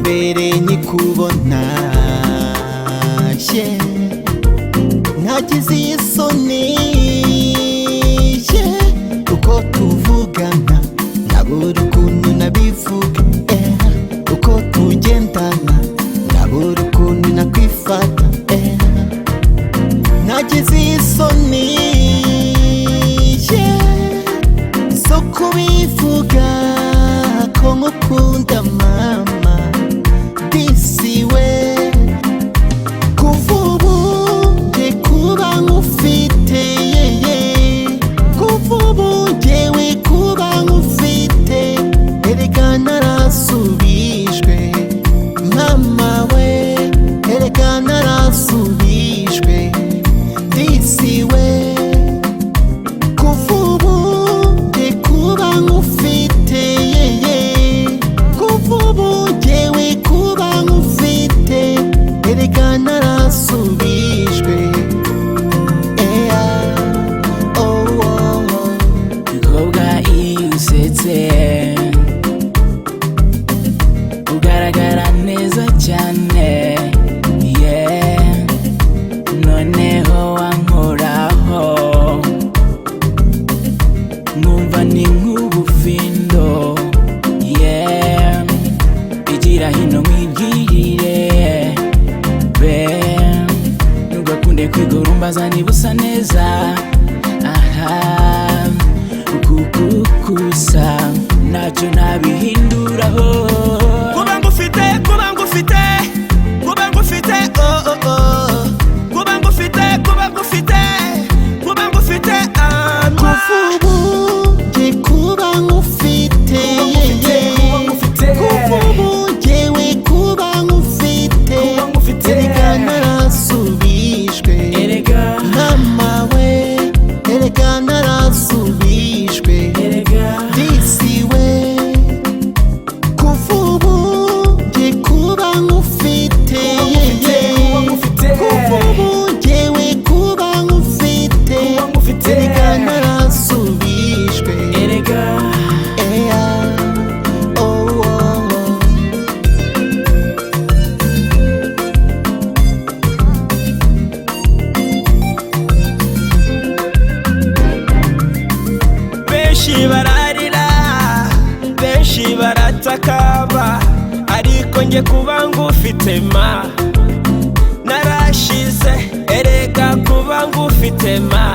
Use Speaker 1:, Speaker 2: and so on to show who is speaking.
Speaker 1: mbere nyikubona nagize isoni uko tuvugana nabura ukuntu nabivuga uko tugendana nabura ukuntu nakwifata nagize isoni zo kubivuga ko ngukunda mama disiwe kuva ubu nge kuba nkufite kuva ubu ngewe kuba nkufite erega narasubijwe mama we erega narasubijwe disiwe kuva ubu nge kuba nkufite kuva ubu ngewe kuba nkufite erega narasubijwe
Speaker 2: mukobwa iyo usetse ugaragara neza cyane noneho wankoraho nkumva ni nk'ubufindo igira hino mwibwirire ntugakunde kwigorumbaza niba usa neza ukukukusa ntacyo ntabihinduraho
Speaker 3: kuba ngufite kuba ngufite kuba ngufite kuba ngufite kuba ngufite kuba ngufite
Speaker 1: kuva ubu nge kuba nkufite kuva ubu ngewe kuba nkufite erega narasubijwe mama we erega narasubijwe disiwe kuva ubu nge kuba nkufite kuva ubu ngewe kuba nkufite erega narasubijwe
Speaker 3: benshi bararira benshi baratakamba ariko nge kuba ngufite ma narashize erega kuba ngufite ma